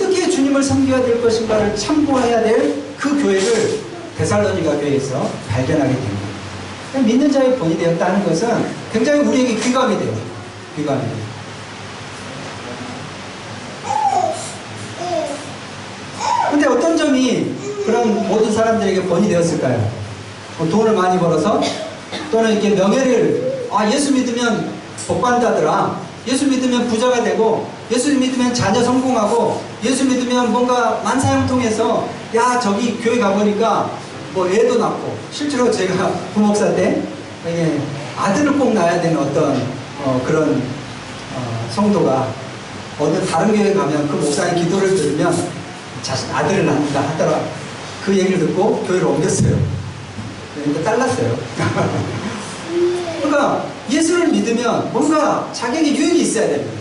어떻게 주님을 섬겨야 될 것인가를 참고해야 될 그 교회를 데살로니가 교회에서 발견하게 됩니다. 믿는 자의 본이 되었다는 것은 굉장히 우리에게 귀감이 돼요. 귀감이 돼요. 근데 어떤 점이 그런 모든 사람들에게 본이 되었을까요? 돈을 많이 벌어서, 또는 이렇게 명예를, 예수 믿으면 복 받는다더라, 예수 믿으면 부자가 되고, 예수 믿으면 자녀 성공하고, 예수 믿으면 뭔가 만사형통해서, 야 저기 교회 가보니까 뭐 애도 낳고, 실제로 제가 부목사 때 아들을 꼭 낳아야 되는 어떤 그런 성도가 어느 다른 교회 가면 그 목사의 기도를 들으면 자신 아들을 낳는다 하더라. 그 얘기를 듣고 교회를 옮겼어요. 그러니까 딸났어요. 그러니까 예수를 믿으면 뭔가 자기에게 유익이 있어야 됩니다.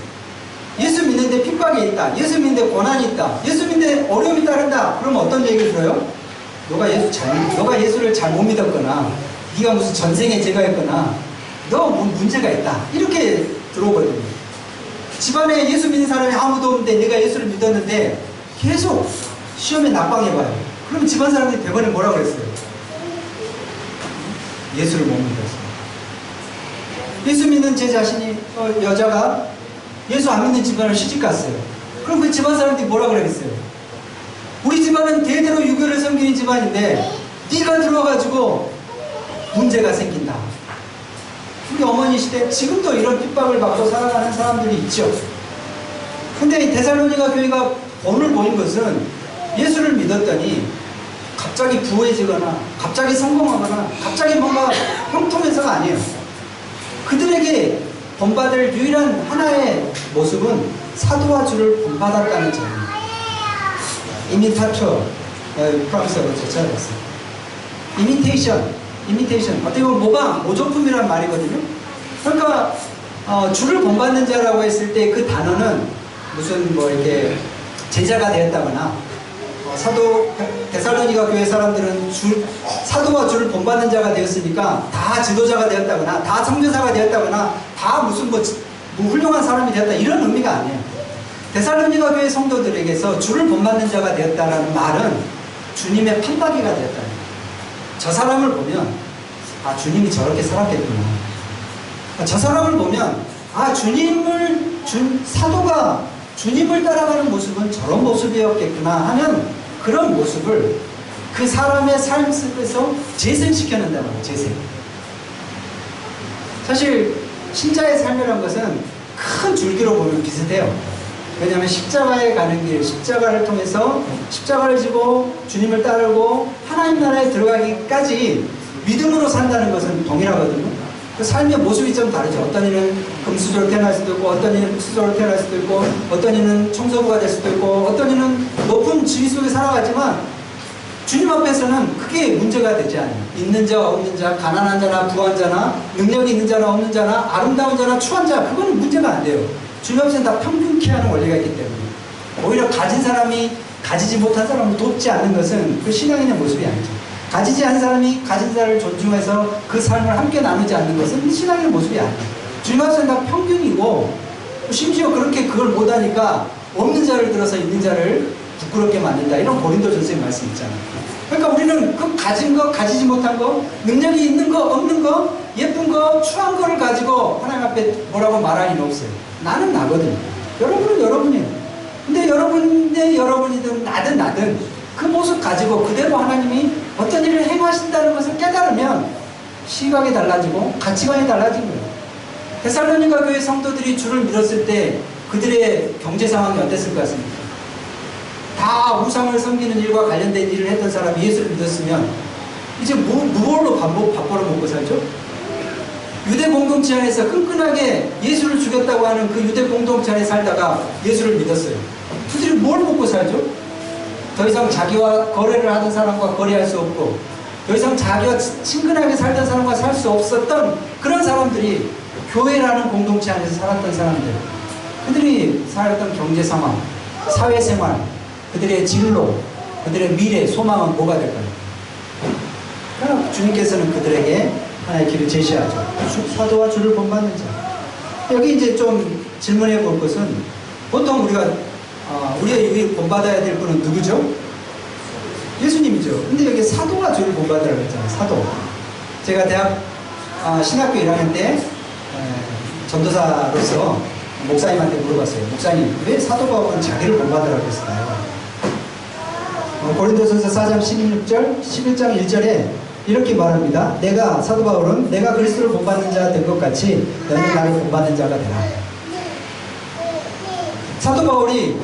예수 믿는데 핍박이 있다, 예수 믿는데 고난이 있다, 예수 믿는데 어려움이 따른다. 그러면 어떤 얘기를 들어요? 너가 예수를 잘 못 믿었거나, 네가 무슨 전생에 죄가 있거나, 너 뭐 문제가 있다, 이렇게 들어오거든요. 집안에 예수 믿는 사람이 아무도 없는데 내가 예수를 믿었는데 계속 시험에 낙방해봐요. 그러면 집안 사람들이 대번에 뭐라 그랬어요? 예수를 못 믿었어요. 예수 믿는 제 자신이 여자가 예수 안 믿는 집안을 시집갔어요. 그럼 그 집안 사람들이 뭐라 그러겠어요? 우리 집안은 대대로 유교를 섬기는 집안인데 네가 들어와가지고 문제가 생긴다. 우리 어머니 시대 지금도 이런 핍박을 받고 살아가는 사람들이 있죠. 근데 이 데살로니가 교회가 본을 보인 것은 예수를 믿었더니 갑자기 부해지거나 갑자기 성공하거나 갑자기 뭔가 형통해서가 아니에요. 그들에게 본받을 유일한 하나의 모습은 사도와 주를 본받았다는 점입니다. 이미타처, 프랑스어로 제쳐봤어요. 이미테이션. 어떻게 보면 모조품이란 말이거든요. 그러니까 주를 본받는 자라고 했을 때 그 단어는 무슨 뭐 이렇게 제자가 되었다거나, 사도 데살로니가 교회 사람들은 사도와 주를 본받는 자가 되었으니까 다 지도자가 되었다거나, 다 선교사가 되었다거나, 다 무슨 뭐 훌륭한 사람이 되었다, 이런 의미가 아니에요. 데살로니가 교회 성도들에게서 주를 본받는 자가 되었다라는 말은 주님의 판박이가 되었다는 거예요. 저 사람을 보면 주님이 저렇게 살았겠구나. 저 사람을 보면 사도가 주님을 따라가는 모습은 저런 모습이었겠구나 하는 그런 모습을 그 사람의 삶 속에서 재생시켜낸다는 거예요. 재생. 사실 신자의 삶이라는 것은 큰 줄기로 보면 비슷해요. 왜냐하면 십자가에 가는 길, 십자가를 통해서 십자가를 지고 주님을 따르고 하나님 나라에 들어가기까지 믿음으로 산다는 것은 동일하거든요. 그 삶의 모습이 좀 다르죠. 어떤 이는 금수저로 태어날 수도 있고, 어떤 이는 흙수저로 태어날 수도 있고, 어떤 이는 청소부가 될 수도 있고, 어떤 이는 높은 지위 속에 살아가지만 주님 앞에서는 크게 문제가 되지 않아요. 있는 자, 없는 자, 가난한 자나 부한 자나, 능력이 있는 자나 없는 자나, 아름다운 자나 추한 자, 그거는 문제가 안 돼요. 주님 앞에서는 다 평균케 하는 원리가 있기 때문에. 오히려 가진 사람이 가지지 못한 사람을 돕지 않는 것은 그 신앙인의 모습이 아니죠. 가지지 않은 사람이 가진 자를 존중해서 그 삶을 함께 나누지 않는 것은 신앙의 모습이 아니에요. 주님 앞에서는 다 평균이고, 심지어 그렇게 그걸 못하니까 없는 자를 들어서 있는 자를 부끄럽게 만든다, 이런 고린도전서의 말씀 있잖아요. 그러니까 우리는 그 가진 거, 가지지 못한 거, 능력이 있는 거, 없는 거, 예쁜 거, 추한 거를 가지고 하나님 앞에 뭐라고 말할 일은 없어요. 나는 나거든요. 여러분은 여러분이에요. 근데 여러분이든 나든 그 모습 가지고 그대로 하나님이 어떤 일을 행하신다는 것을 깨달으면 시각이 달라지고 가치관이 달라진 거예요. 데살로니가 교회 성도들이 주를 믿었을 때 그들의 경제 상황이 어땠을 것 같습니까? 다 우상을 섬기는 일과 관련된 일을 했던 사람이 예수를 믿었으면 이제 무얼로 밥 벌어먹고 살죠? 유대 공동체 안에서 끈끈하게 예수를 죽였다고 하는 그 유대 공동체 안에 살다가 예수를 믿었어요. 그들이 뭘 먹고 살죠? 더 이상 자기와 거래를 하던 사람과 거래할 수 없고, 더 이상 자기와 친근하게 살던 사람과 살 수 없었던 그런 사람들이 교회라는 공동체 안에서 살았던 사람들, 그들이 살았던 경제 상황, 사회생활, 그들의 진로, 그들의 미래, 소망은 뭐가 될까요? 그러나 주님께서는 그들에게 하나의 길을 제시하죠. 사도와 주를 본받는 자. 여기 이제 좀 질문해 볼 것은, 보통 우리가 우리가 여기 본받아야 될 분은 누구죠? 예수님이죠. 근데 여기 사도가 주를 본받으라고 했잖아요. 사도. 제가 대학 신학교 1학년 때 전도사로서 목사님한테 물어봤어요. 목사님, 왜 사도 바울은 자기를 본받으라고 했을까요? 고린도전서 4장 16절, 11장 1절에 이렇게 말합니다. 사도 바울은 내가 그리스도를 본받는 자 된 것 같이 너는 나를 본받는 자가 되라. 사도 바울이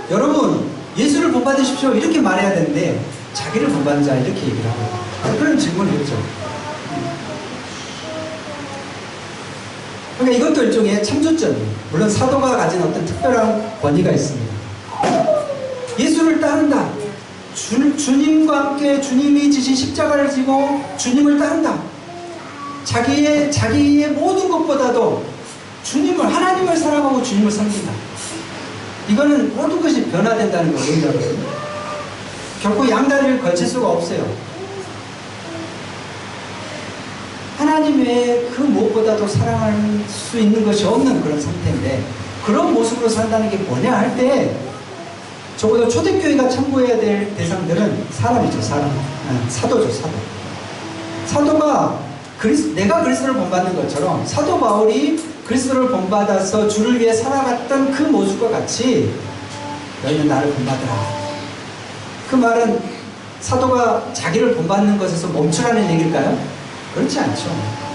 여러분 예수를 본받으십시오 이렇게 말해야 되는데 자기를 본받는 자 이렇게 얘기를 하고 그런 질문을 했죠. 그러니까 이것도 일종의 참조점이에요. 물론 사도가 가진 어떤 특별한 권위가 있습니다. 예수를 따른다. 주님과 함께 주님이 지신 십자가를 지고 주님을 따른다. 자기의 모든 것보다도 하나님을 사랑하고 주님을 섬긴다. 이거는 모든 것이 변화된다는 걸 의미하거든요. 결코 양다리를 걸칠 수가 없어요. 하나님 외에 그 무엇보다도 사랑할 수 있는 것이 없는 그런 상태인데 그런 모습으로 산다는 게 뭐냐 할 때 적어도 초대교회가 참고해야 될 대상들은 사람이죠. 사도죠. 사도가 내가 그리스도를 본받는 것처럼 사도 바울이 그리스도를 본받아서 주를 위해 살아갔던 그 모습과 같이 너희는 나를 본받으라. 그 말은 사도가 자기를 본받는 것에서 멈추라는 얘기일까요? 그렇지 않죠.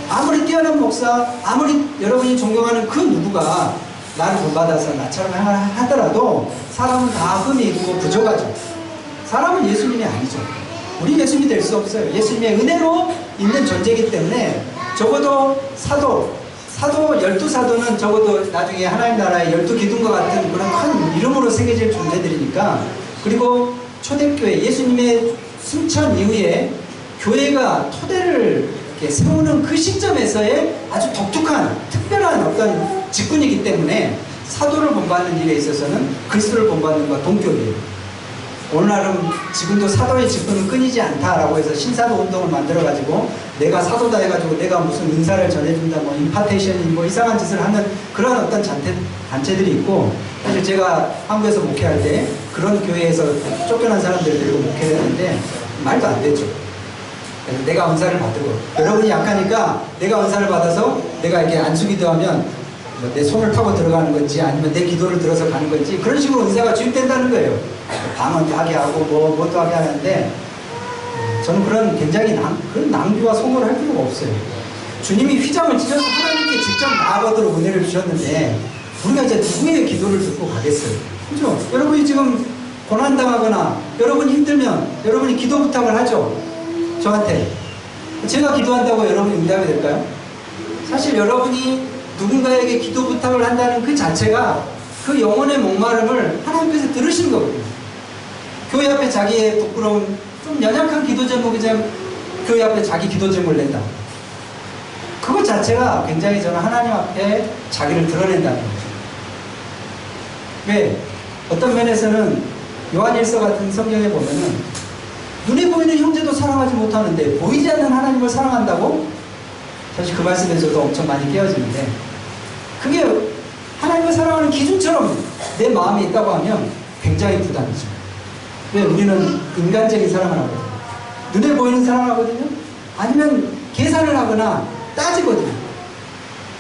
아무리 뛰어난 목사, 아무리 여러분이 존경하는 그 누구가 나를 본받아서 나처럼 하더라도 사람은 다 흠이 있고 부족하죠. 사람은 예수님이 아니죠. 우리 예수님이 될 수 없어요. 예수님의 은혜로 있는 존재이기 때문에 적어도 사도 12사도는 적어도 나중에 하나님 나라의 12기둥과 같은 그런 큰 이름으로 새겨질 존재들이니까. 그리고 초대교회, 예수님의 승천 이후에 교회가 토대를 이렇게 세우는 그 시점에서의 아주 독특한 특별한 어떤 직분이기 때문에 사도를 본받는 일에 있어서는 그리스도를 본받는 것과 동격이에요. 오늘날은 지금도 사도의 직분은 끊이지 않다라고 해서 신사도 운동을 만들어가지고 내가 사도다 해가지고 내가 무슨 은사를 전해준다, 뭐 임파테이션이 뭐 이상한 짓을 하는 그런 어떤 단체들이 있고, 사실 제가 한국에서 목회할 때 그런 교회에서 쫓겨난 사람들을 데리고 목회를 했는데 말도 안 되죠. 그래서 내가 은사를 받고 여러분이 약하니까 내가 은사를 받아서 내가 이렇게 안수기도 하면 내 손을 타고 들어가는 건지 아니면 내 기도를 들어서 가는 건지 그런 식으로 은사가 주입된다는 거예요. 방언도 하게 하고 뭐도 하게 하는데 저는 그런 굉장히 그런 낭비와 소모를 할 필요가 없어요. 주님이 휘장을 찢어서 하나님께 직접 나아가도록 은혜를 주셨는데 우리가 이제 누구의 기도를 듣고 가겠어요? 그죠? 여러분이 지금 고난당하거나 여러분이 힘들면 여러분이 기도 부탁을 하죠. 저한테 제가 기도한다고 여러분이 응답이 될까요? 사실 여러분이 누군가에게 기도 부탁을 한다는 그 자체가 그 영혼의 목마름을 하나님께서 들으신 거거든요. 교회 앞에 자기의 부끄러운 좀 연약한 기도 제목이지만 교회 앞에 자기 기도 제목을 낸다. 그것 자체가 굉장히 저는 하나님 앞에 자기를 드러낸다는 거죠. 왜? 어떤 면에서는 요한일서 같은 성경에 보면은 눈에 보이는 형제도 사랑하지 못하는데 보이지 않는 하나님을 사랑한다고? 사실 그 말씀에서도 엄청 많이 깨어지는데 그게 하나님을 사랑하는 기준처럼 내 마음에 있다고 하면 굉장히 부담이죠. 왜? 우리는 인간적인 사랑을 하거든요. 눈에 보이는 사랑을 하거든요. 아니면 계산을 하거나 따지거든요.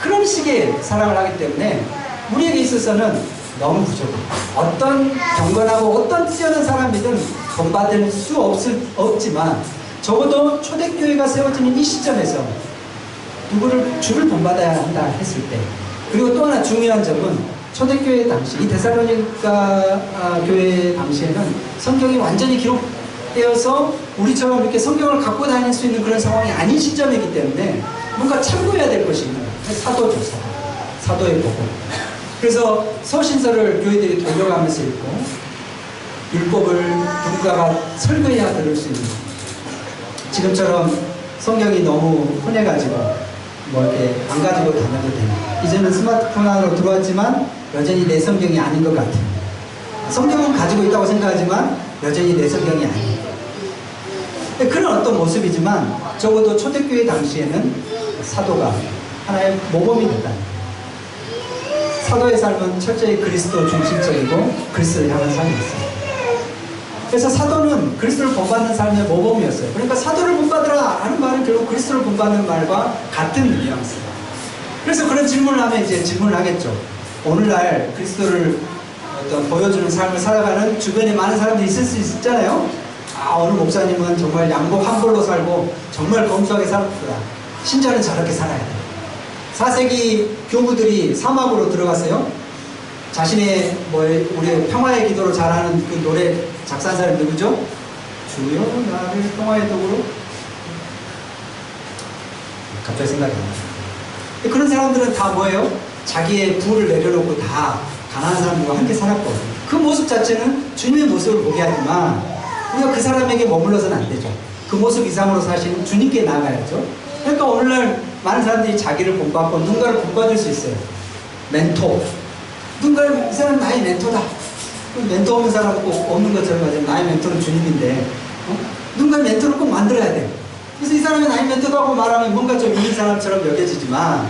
그런 식의 사랑을 하기 때문에 우리에게 있어서는 너무 부족해요. 어떤 경건하고 어떤 뛰어난 사람이든 본받을 수 없지만 적어도 초대교회가 세워지는 이 시점에서 주를 본받아야 한다 했을 때, 그리고 또 하나 중요한 점은 초대교회 당시 이 데살로니가 교회 당시에는 성경이 완전히 기록되어서 우리처럼 이렇게 성경을 갖고 다닐 수 있는 그런 상황이 아닌 시점이기 때문에 뭔가 참고해야 될 것이 있는 거예요. 사도죠. 사도의 복음. 그래서 서신서를 교회들이 돌려가면서 읽고 율법을 누군가가 설교해야 들을 수 있는, 지금처럼 성경이 너무 흔해가지고 뭐 이렇게 안 가지고 다녀도 되나. 이제는 스마트폰 하나로 들어왔지만 여전히 내 성경이 아닌 것 같아요. 성경은 가지고 있다고 생각하지만 여전히 내 성경이 아니에요. 그런 어떤 모습이지만 적어도 초대교회 당시에는 사도가 하나의 모범이 됐다. 사도의 삶은 철저히 그리스도 중심적이고 그리스도를 향한 삶이었어요. 그래서 사도는 그리스도를 본받는 삶의 모범이었어요. 그러니까 사도를 본받으라 하는 말은 결국 그리스도를 본받는 말과 같은 뉘앙스다. 그래서 그런 질문을 하면 이제 질문을 하겠죠. 오늘날 그리스도를 어떤 보여주는 삶을 살아가는 주변에 많은 사람들이 있을 수 있잖아요. 아, 어느 목사님은 정말 양복 한 벌로 살고 정말 검소하게 살았구나. 신자는 저렇게 살아야 돼. 4세기 교부들이 사막으로 들어갔어요. 자신의 우리 평화의 기도로 잘하는 그 노래 작사한 사람이 누구죠? 주여 나를 평화의 도구로. 갑자기 생각이 안 나요. 그런 사람들은 다 뭐예요? 자기의 부를 내려놓고 다 가난한 사람들과 함께 살았거든요. 그 모습 자체는 주님의 모습을 보게 하지만 우리가 그 사람에게 머물러서는 안 되죠. 그 모습 이상으로 사실은 주님께 나아가야죠. 그러니까 오늘날 많은 사람들이 자기를 본받고 누군가를 본받을 수 있어요. 멘토. 누군가 이 사람 나의 멘토다. 멘토 없는 사람은 꼭 없는 것처럼 하죠. 나의 멘토는 주님인데 누군가 멘토를 꼭 만들어야 돼요. 그래서 이 사람이 나의 멘토다고 말하면 뭔가 좀 있는 사람처럼 여겨지지만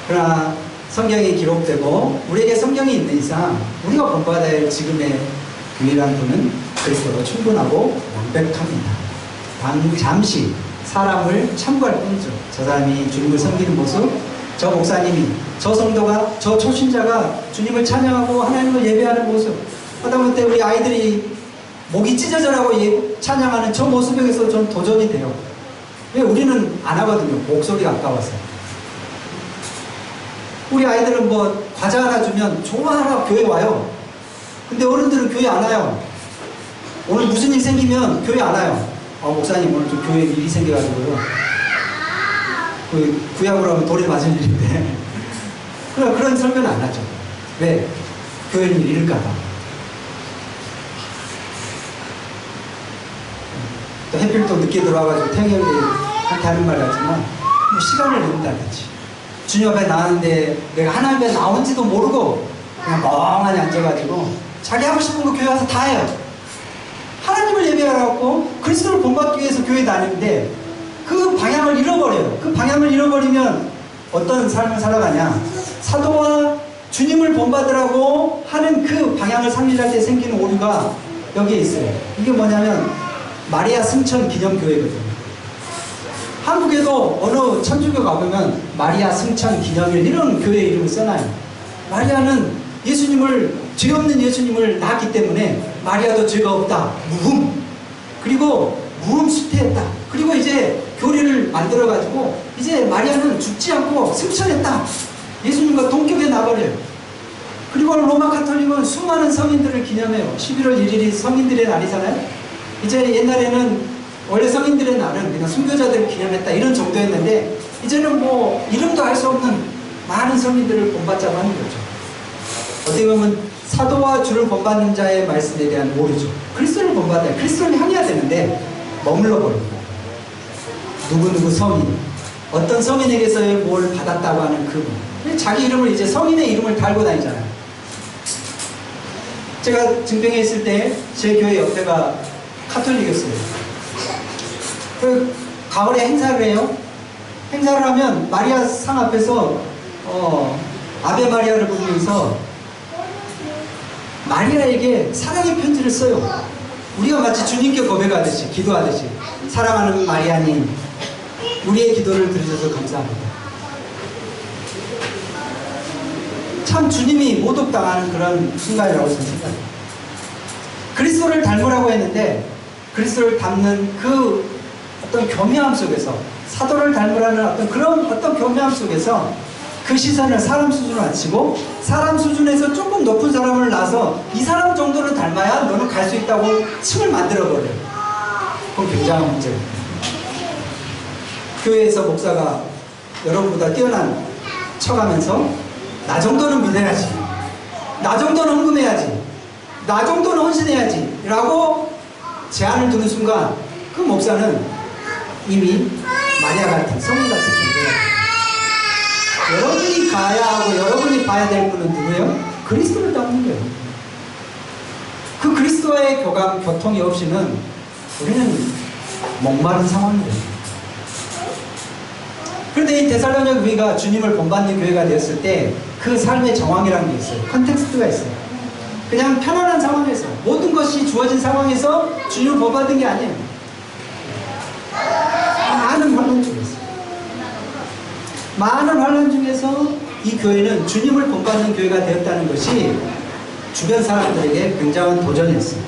그러나 성경이 기록되고 우리에게 성경이 있는 이상 우리가 본받아야 할 지금의 유일한 분은 그리스도로 충분하고 완벽합니다. 잠시 사람을 참고할 뿐이죠. 저 사람이 주님을 섬기는 모습, 저 목사님이, 저 성도가, 저 초신자가 주님을 찬양하고 하나님을 예배하는 모습, 하다못해 우리 아이들이 목이 찢어져라고 찬양하는 저 모습에서 좀 도전이 돼요. 왜? 우리는 안 하거든요. 목소리가 아까워서. 우리 아이들은 뭐 과자 하나 주면 좋아하라 교회 와요. 근데 어른들은 교회 안 와요. 오늘 무슨 일 생기면 교회 안 와요. 목사님 오늘 좀 교회에 일이 생겨가지고요. 구약으로 하면 돌에 맞은 일인데 그런 설명은 안 하죠. 왜? 교회는 잃을까봐. 또 해필 또 늦게 들어와가지고 태경이한테 하는 말 같지만 뭐 시간을 낸다든지 주님 앞에 나왔는데 내가 하나님 앞에 나온지도 모르고 그냥 멍하니 앉아가지고 자기 하고 싶은 거 교회 와서 다 해요. 하나님을 예배하라고 그리스도를 본받기 위해서 교회 다니는데 그 방향을 잃어버려요. 그 방향을 잃어버리면 어떤 삶을 살아가냐? 사도와 주님을 본받으라고 하는 그 방향을 상실할 때 생기는 오류가 여기에 있어요. 이게 뭐냐면 마리아 승천 기념교회거든요. 한국에도 어느 천주교 가보면 마리아 승천 기념일 이런 교회 이름을 써놔요. 마리아는 죄 없는 예수님을 낳았기 때문에 마리아도 죄가 없다. 무흠. 그리고 무흠 수태했다. 그리고 이제 교리를 만들어가지고 이제 마리아는 죽지 않고 승천했다. 예수님과 동격에 나버려요. 그리고 로마 카톨릭은 수많은 성인들을 기념해요. 11월 1일이 성인들의 날이잖아요. 이제 옛날에는 원래 성인들의 날은 그냥 순교자들을 기념했다 이런 정도였는데 이제는 뭐 이름도 알 수 없는 많은 성인들을 본받자고 하는 거죠. 어떻게 보면 사도와 주를 본받는 자의 말씀에 대한 오류죠. 그리스도를 본받아야 그리스도를 향해야 되는데 머물러 버립니다. 누구누구 성인, 어떤 성인에게서 뭘 받았다고 하는 그분, 자기 이름을 이제 성인의 이름을 달고 다니잖아요. 제가 증평에 있을 때 제 교회 옆에가 카톨릭이었어요. 그 가을에 행사를 해요. 행사를 하면 마리아 상 앞에서 아베 마리아를 부르면서 마리아에게 사랑의 편지를 써요. 우리가 마치 주님께 고백하듯이 기도하듯이 사랑하는 마리아님 우리의 기도를 들으셔서 감사합니다. 참 주님이 모독당하는 그런 순간이라고 저는 생각해요. 그리스도를 닮으라고 했는데 그리스도를 닮는 그 어떤 교묘함 속에서 사도를 닮으라는 어떤 교묘함 속에서 그 시선을 사람 수준으로 낮추고 사람 수준에서 조금 높은 사람을 낳아서 이 사람 정도는 닮아야 너는 갈 수 있다고 층을 만들어버려요. 그건 굉장한 문제입니다. 교회에서 목사가 여러분보다 뛰어난 척하면서 나 정도는 믿어야지, 나 정도는 헌금해야지, 나 정도는 헌신해야지 라고 제안을 두는 순간 그 목사는 이미 마리아 같은 성인 같은 존재예요. 여러분이 가야 하고 여러분이 봐야 될 분은 누구예요? 그리스도를 닮는 거예요. 그 그리스도의 교통이 없이는 우리는 목마른 상황이에요. 그런데 이 데살로니가 교회가 주님을 본받는 교회가 되었을 때 그 삶의 정황이라는 게 있어요. 컨텍스트가 있어요. 그냥 편안한 상황에서, 모든 것이 주어진 상황에서 주님을 본받은 게 아니에요. 많은 환란 중에서, 많은 환란 중에서 이 교회는 주님을 본받는 교회가 되었다는 것이 주변 사람들에게 굉장한 도전이었어요.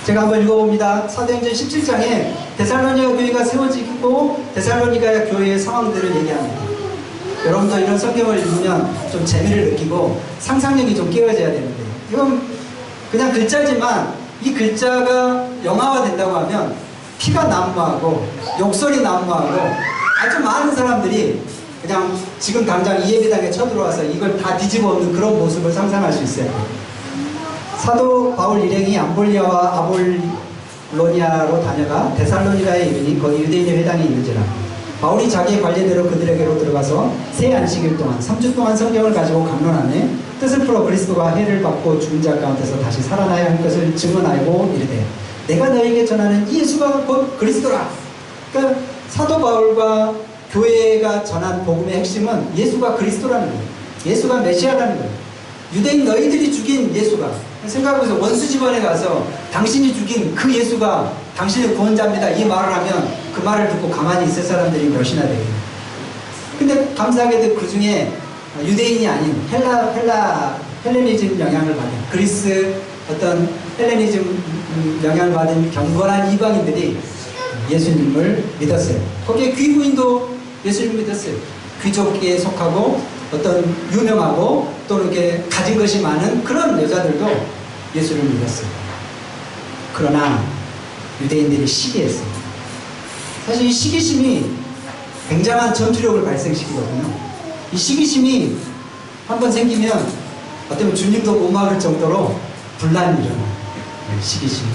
제가 한번 읽어봅니다. 사도행전 17장에 데살로니가 교회가 세워지고 데살로니가 교회의 상황들을 얘기합니다. 여러분도 이런 성경을 읽으면 좀 재미를 느끼고 상상력이 좀 끼워져야 되는데, 이건 그냥 글자지만 이 글자가 영화화 된다고 하면 피가 난무하고 욕설이 난무하고 아주 많은 사람들이 그냥 지금 당장 이 예배당에 쳐들어와서 이걸 다 뒤집어 엎는 그런 모습을 상상할 수 있어요. 사도 바울 일행이 암볼리아와 아볼로니아로 다녀가 데살로니가에 이르니 거기 유대인의 회당이 있는지라. 바울이 자기의 관례대로 그들에게로 들어가서 새 안식일 동안 3주 동안 성경을 가지고 강론하며 뜻을 풀어 그리스도가 해를 받고 죽은 자 가운데서 다시 살아나야 할 것을 증언하고 이르되 내가 너에게 전하는 이 예수가 곧 그리스도라. 그러니까 사도 바울과 교회가 전한 복음의 핵심은 예수가 그리스도라는 거예요. 예수가 메시아라는 거예요. 유대인 너희들이 죽인 예수가, 생각해보세요. 원수 집안에 가서 당신이 죽인 그 예수가 당신의 구원자입니다, 이 말을 하면 그 말을 듣고 가만히 있을 사람들이 몇이나 되겠어요. 근데 감사하게도 그 중에 유대인이 아닌 헬레니즘 영향을 받은, 그리스 어떤 헬레니즘 영향을 받은 경건한 이방인들이 예수님을 믿었어요. 거기에 귀부인도 예수님을 믿었어요. 귀족에 속하고 어떤 유명하고 또는 이렇게 가진 것이 많은 그런 여자들도 예수를 믿었어요. 그러나 유대인들이 시기했어요. 사실 이 시기심이 굉장한 전투력을 발생시키거든요. 이 시기심이 한번 생기면 어쩌면 주님도 못 막을 정도로 분란이 일어나요. 시기심이.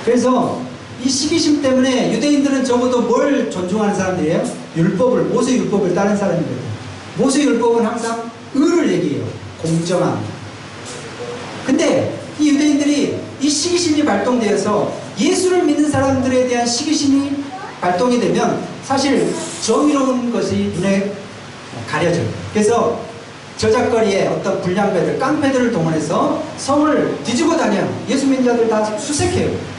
그래서 이 시기심 때문에 유대인들은 적어도 뭘 존중하는 사람들이에요? 율법을, 모세 율법을 따른 사람이거든요. 모세 율법은 항상 의를 얘기해요. 공정함. 근데 이 유대인들이 이 시기심이 발동되어서 예수를 믿는 사람들에 대한 시기심이 발동이 되면 사실 정의로운 것이 눈에 가려져요. 그래서 저작거리에 어떤 불량배들, 깡패들을 동원해서 성을 뒤집어 다녀요. 예수 믿는 자들 다 수색해요.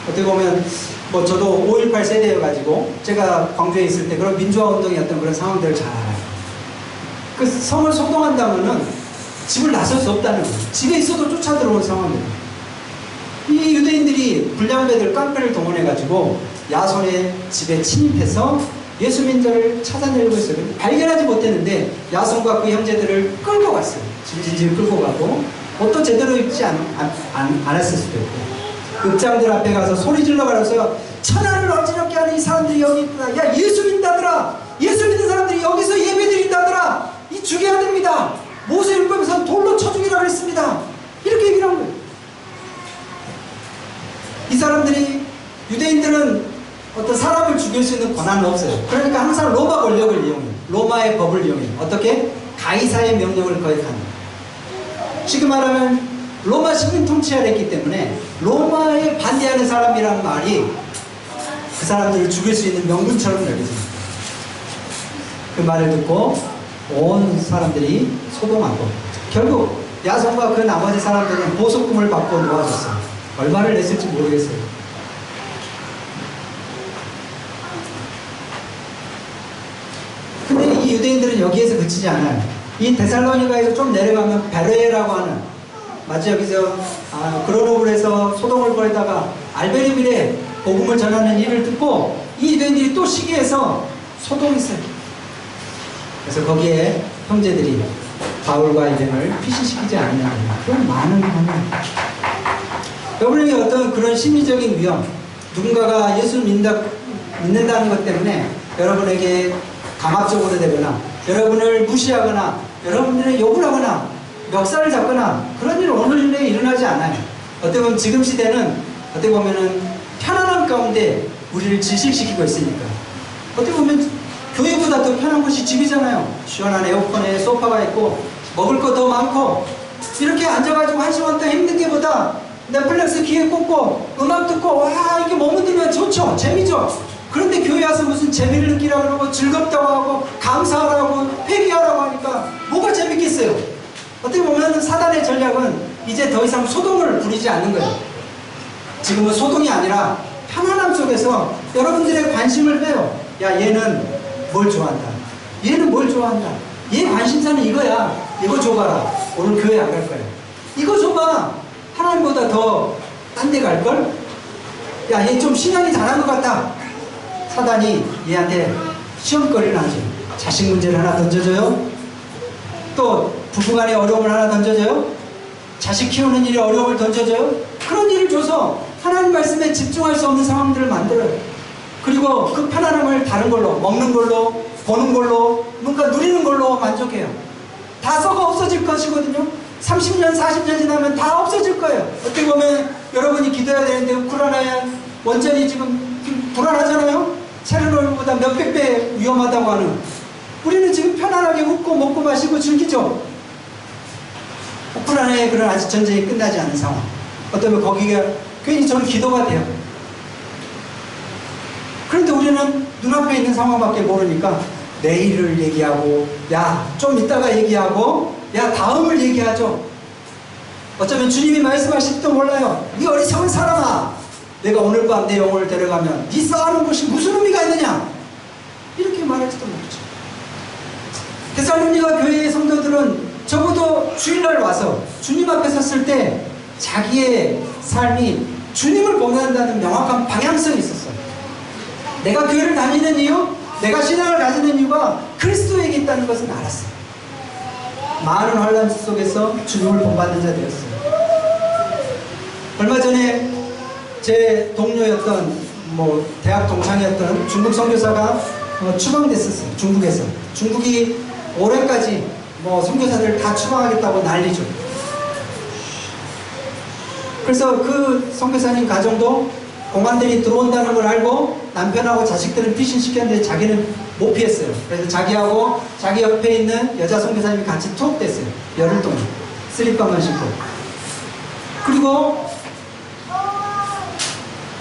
어떻게 보면 뭐 저도 5.18 세대여가지고 제가 광주에 있을 때 그런 민주화 운동이었던 그런 상황들을 잘 알아요. 그 성을 소동한다면은 집을 나설 수 없다는 거예요. 집에 있어도 쫓아 들어온 상황이에요. 이 유대인들이 불량배들, 깡패를 동원해가지고 야손의 집에 침입해서 예수 믿는 자를 찾아내려고 했어요. 발견하지 못했는데 야손과 그 형제들을 끌고 갔어요. 질질 끌고 가고, 옷도 제대로 입지 않았을 수도 있고, 극장들 앞에 가서 소리 질러 가면서 천하를 어지럽게 하는 이 사람들이 여기 있구나. 야, 예수 믿는다더라. 예수 믿는 사람들이 여기서 예배 드린다더라. 이 죽여야 됩니다. 모세 율법에서 돌로 쳐 죽이라 그랬습니다. 이렇게 얘기를 한 거예요. 이 사람들이, 유대인들은 어떤 사람을 죽일 수 있는 권한은 없어요. 그러니까 항상 로마 권력을 이용해요. 로마의 법을 이용해요. 어떻게? 가이사의 명령을 거역하는. 쉽게 말하면 로마 식민 통치 아래 있기 때문에 로마에 반대하는 사람이라는 말이 그 사람들을 죽일 수 있는 명분처럼 여겨집니다. 그 말을 듣고 온 사람들이 소동하고, 결국 야손과 그 나머지 사람들은 보석금을 받고 놓아줬어요. 얼마를 냈을지 모르겠어요. 근데 이 유대인들은 여기에서 그치지 않아요. 이 데살로니가에서 좀 내려가면 베레라고 하는, 마치 여기서 그로노블에서 소동을 벌이다가 알베르빌에 복음을 전하는 일을 듣고 이 유대인들이 또 시기해서 소동했어요. 그래서 거기에 형제들이 바울과 일행을 피신시키지 않느냐, 그런 많은 환영. 여러분에게 어떤 그런 심리적인 위험, 누군가가 예수를 믿는다는 것 때문에 여러분에게 강압적으로 되거나, 여러분을 무시하거나, 여러분들의 욕을 하거나, 멱살을 잡거나, 그런 일 오늘 내에 일어나지 않아요. 어떻게 보면 지금 시대는 어떻게 보면은 편안한 가운데 우리를 질식시키고 있으니까. 어떻게 보면 교회보다 더 편한 곳이 집이잖아요. 시원한 에어컨에 소파가 있고 먹을 거 더 많고, 이렇게 앉아가지고 1시간 동안 힘든 게보다 넷플릭스 귀에 꽂고 음악 듣고 와 이게 몸을 들면 좋죠. 재미죠. 그런데 교회 와서 무슨 재미를 느끼라고 그러고 즐겁다고 하고 감사하라고 회개하라고 하니까 뭐가 재밌겠어요. 어떻게 보면 사단의 전략은 이제 더 이상 소동을 부리지 않는 거예요. 지금은 소동이 아니라 편안함 속에서 여러분들의 관심을 빼요. 야 얘는 뭘 좋아한다. 얘는 뭘 좋아한다. 얘 관심사는 이거야. 이거 줘봐라. 오늘 교회 안 갈 거야. 이거 줘봐. 하나님보다 더 딴 데 갈걸? 야 얘 좀 신앙이 잘한 것 같다. 사단이 얘한테 시험거리를 하죠. 자식 문제를 하나 던져줘요. 또 부부간의 어려움을 하나 던져줘요. 자식 키우는 일에 어려움을 던져줘요. 그런 일을 줘서 하나님 말씀에 집중할 수 없는 상황들을 만들어요. 그리고 그 편안함을 다른 걸로, 먹는 걸로, 보는 걸로, 뭔가 누리는 걸로 만족해요. 다 썩어 없어질 것이거든요. 30년, 40년 지나면 다 없어질 거예요. 어떻게 보면 여러분이 기도해야 되는데 우크라이나에 원전이 지금 불안하잖아요. 체르노빌보다 몇백 배 위험하다고 하는. 우리는 지금 편안하게 웃고 먹고 마시고 즐기죠. 우크라이나에 그런 아직 전쟁이 끝나지 않은 상황. 어쩌면 거기가 괜히 저는 기도가 돼요. 그런데 우리는 눈앞에 있는 상황밖에 모르니까 내일을 얘기하고 야 좀 이따가 얘기하고 야 다음을 얘기하죠. 어쩌면 주님이 말씀하실지도 몰라요. 이 어리석은 사람아, 내가 오늘 밤 내 영혼을 데려가면 네 싸우는 것이 무슨 의미가 있느냐, 이렇게 말할지도 모르죠. 데살로니가 교회의 성도들은 적어도 주일날 와서 주님 앞에 섰을 때 자기의 삶이 주님을 보낸다는 명확한 방향성이 있었어요. 내가 교회를 다니는 이유, 내가 신앙을 가지는 이유가 그리스도에게 있다는 것은 알았어요. 많은 환란 속에서 주님을 본받는 자 되었어요. 얼마 전에 제 동료였던 대학 동창이었던 중국 선교사가 추방됐었어요. 중국에서. 중국이 올해까지 선교사들을 다 추방하겠다고 난리죠. 그래서 그 선교사님 가정도 공안들이 들어온다는 걸 알고 남편하고 자식들은 피신시켰는데 자기는 못 피했어요. 그래서 자기하고 자기 옆에 있는 여자 선교사님이 같이 투옥됐어요. 열흘 동안 슬립방만 신고. 그리고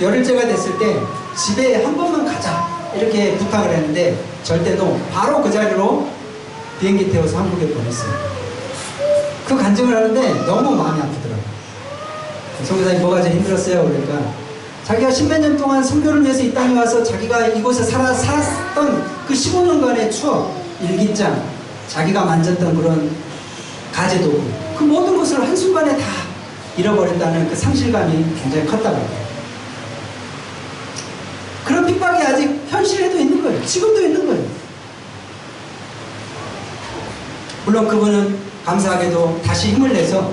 열흘째가 됐을 때 집에 한 번만 가자 이렇게 부탁을 했는데 절대 노. 바로 그 자리로 비행기 태워서 한국에 보냈어요. 그 간증을 하는데 너무 마음이 아프더라고요. 선교사님 뭐가 제일 힘들었어요? 그러니까 자기가 십몇 년 동안 선교를 위해서 이 땅에 와서 자기가 이곳에 살았던 그 15년간의 추억, 일기장, 자기가 만졌던 그런 가재도구, 그 모든 것을 한순간에 다 잃어버린다는 그 상실감이 굉장히 컸다고 해요. 그런 핍박이 아직 현실에도 있는 거예요. 지금도 있는 거예요. 물론 그분은 감사하게도 다시 힘을 내서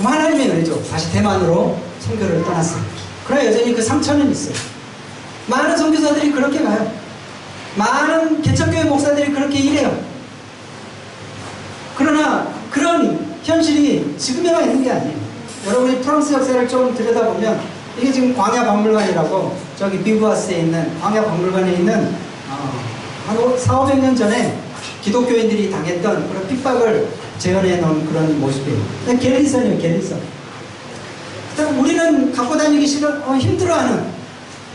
하나님의 은혜죠. 다시 대만으로 선교를 떠났어요. 그러나 여전히 그 상처는 있어요. 많은 선교사들이 그렇게 가요. 많은 개척교회 목사들이 그렇게 일해요. 그러나 그런 현실이 지금에만 있는 게 아니에요. 여러분이 프랑스 역사를 좀 들여다보면 이게 지금 광야박물관이라고 저기 비브아스에 있는 광야박물관에 있는 한 400~500년 전에 기독교인들이 당했던 그런 핍박을 재현해 놓은 그런 모습이에요. 갤리선이에요. 갤리선. 우리는 갖고 다니기 싫어 힘들어하는,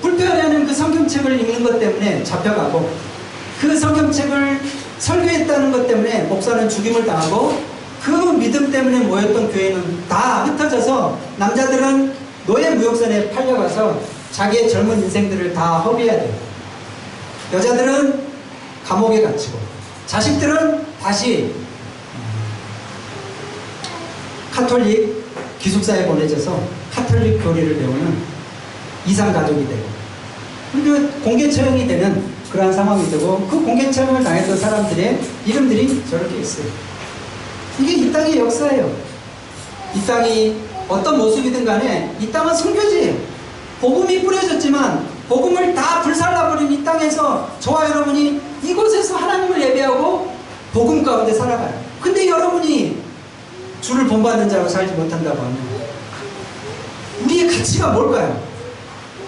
불편해하는 그 성경책을 읽는 것 때문에 잡혀가고, 그 성경책을 설교했다는 것 때문에 목사는 죽임을 당하고, 그 믿음 때문에 모였던 교회는 다 흩어져서 남자들은 노예 무역선에 팔려가서 자기의 젊은 인생들을 다 허비해야 돼요. 여자들은 감옥에 갇히고, 자식들은 다시 카톨릭 기숙사에 보내져서 카톨릭 교리를 배우는 이상가족이 되고, 그리고 공개 처형이 되는 그러한 상황이 되고, 그 공개 처형을 당했던 사람들의 이름들이 저렇게 있어요. 이게 이 땅의 역사예요. 이 땅이 어떤 모습이든 간에 이 땅은 선교지예요. 복음이 뿌려졌지만 복음을 다 불살라버린 이 땅에서 저와 여러분이 이곳에서 하나님을 예배하고 복음 가운데 살아가요. 근데 여러분이 주를 본받는 자로 살지 못한다고 하면 우리의 가치가 뭘까요?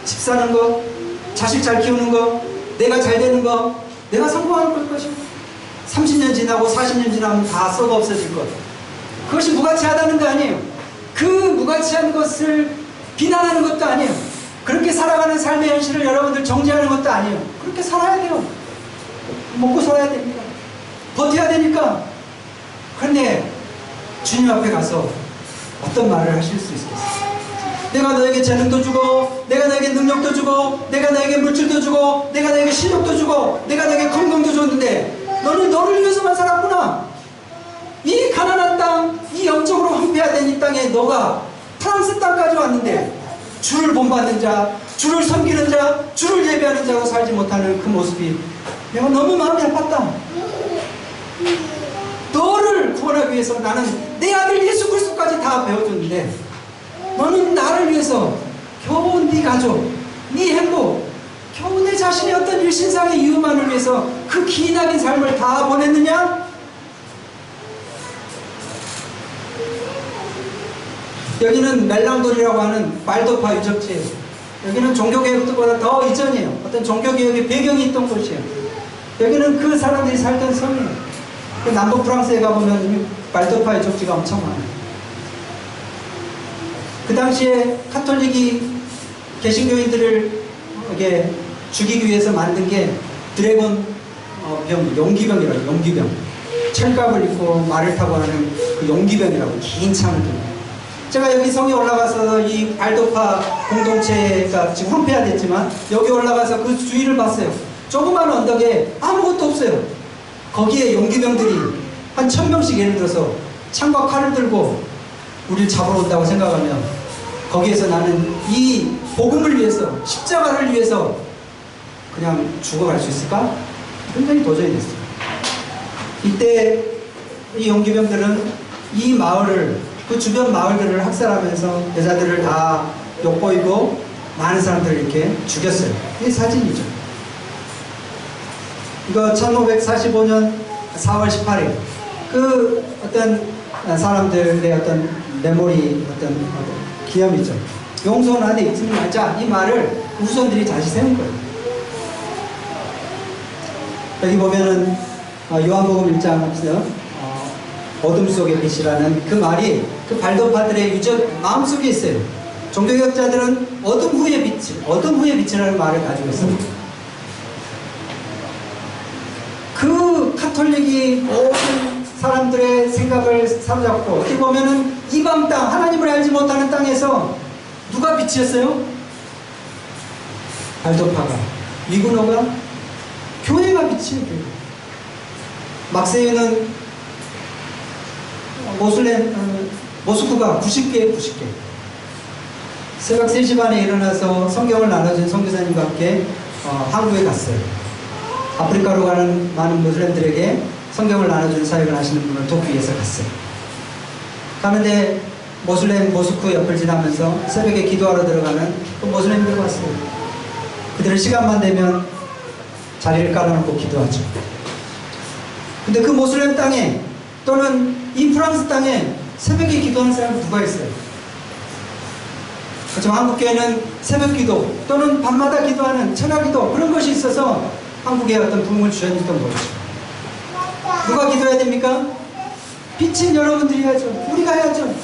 집 사는 거, 자식 잘 키우는 거, 내가 잘 되는 거, 내가 성공할 걸 것이고, 30년 지나고 40년 지나면 다 썩어 없어질 것. 그것이 무가치하다는 거 아니에요. 그 무가치한 것을 비난하는 것도 아니에요. 그렇게 살아가는 삶의 현실을 여러분들 정죄하는 것도 아니에요. 그렇게 살아야 돼요. 먹고 살아야 됩니다. 버텨야 되니까. 그런데 주님 앞에 가서 어떤 말을 하실 수 있겠어요? 내가 너에게 재능도 주고, 내가 너에게 능력도 주고, 내가 너에게 물질도 주고, 내가 너에게 실력도 주고, 내가 너에게 건강도 줬는데 너는 너를 위해서만 살았구나. 이 가난한 땅, 이 영적으로 황폐화된 이 땅에 너가 프랑스 땅까지 왔는데 주를 본받는 자, 주를 섬기는 자, 주를 예배하는 자로 살지 못하는 그 모습이 내가 너무 마음이 아팠다. 너를 구원하기 위해서 나는 내 아들 예수 그리스도까지 다 배워줬는데 너는 나를 위해서 겨우 네 가족, 네 행복, 겨우 내 자신의 어떤 일신상의 이유만을 위해서 그 기나긴 삶을 다 보냈느냐? 여기는 멜랑돌이라고 하는 말도파 유적지예요. 여기는 종교개혁보다 더 이전이에요. 어떤 종교개혁의 배경이 있던 곳이에요. 여기는 그 사람들이 살던 섬이에요. 그 남북 프랑스에 가보면 말도파 유적지가 엄청 많아요. 그 당시에 카톨릭이 개신교인들을 이렇게 죽이기 위해서 만든 게 드래곤 병, 용기병이라고. 용기병. 철갑을 입고 말을 타고 하는 그 용기병이라고. 긴 창을 들고. 제가 여기 성에 올라가서 이 발도파 공동체가 지금 황폐화됐지만 여기 올라가서 그 주위를 봤어요. 조그만 언덕에 아무것도 없어요. 거기에 용기병들이 한 1000명씩 예를 들어서 창과 칼을 들고 우리를 잡으러 온다고 생각하면 거기에서 나는 이 복음을 위해서, 십자가를 위해서 그냥 죽어갈 수 있을까? 굉장히 도전이 됐어요. 이때 이 용기병들은 이 마을을, 그 주변 마을들을 학살하면서 여자들을 다 욕보이고 많은 사람들을 이렇게 죽였어요. 이게 사진이죠. 이거 1545년 4월 18일 그 어떤 사람들의 어떤 메모리, 어떤 기념이죠. 용서는 안에 있지 말자, 이 말을 후손들이 다시 세운 거예요. 여기 보면은 요한복음 1장에서 어둠 속의 빛이라는 그 말이 그 발도파들의 마음속에 있어요. 종교개혁자들은 어둠 후의 빛이라는 말을 가지고 있습니다. 그 카톨릭이 모든 사람들의 생각을 사로잡고, 어떻게 보면은 이방 땅, 하나님을 알지 못하는 땅에서 누가 빛이었어요? 발도파가, 위구노가, 교회가 빛이에요. 막세유는 모스크가 90개에 90개. 새벽 3시 반에 일어나서 성경을 나눠준 선교사님과 함께 한국에 갔어요. 아프리카로 가는 많은 모슬렘들에게 성경을 나눠주는 사역을 하시는 분을 돕기 위해서 갔어요. 가는데 모슬렘 모스크 옆을 지나면서 새벽에 기도하러 들어가는 그 모슬렘들이 왔어요. 그들은 시간만 되면 자리를 깔아놓고 기도하죠. 근데 그 모슬렘 땅에 또는 이 프랑스 땅에 새벽에 기도하는 사람이 누가 있어요? 그렇지만 한국교회는 새벽 기도 또는 밤마다 기도하는 철야 기도, 그런 것이 있어서 한국에 어떤 부흥을 주셨던 거죠. 누가 기도해야 됩니까? 빛은 여러분들이 해야죠. 우리가 해야죠.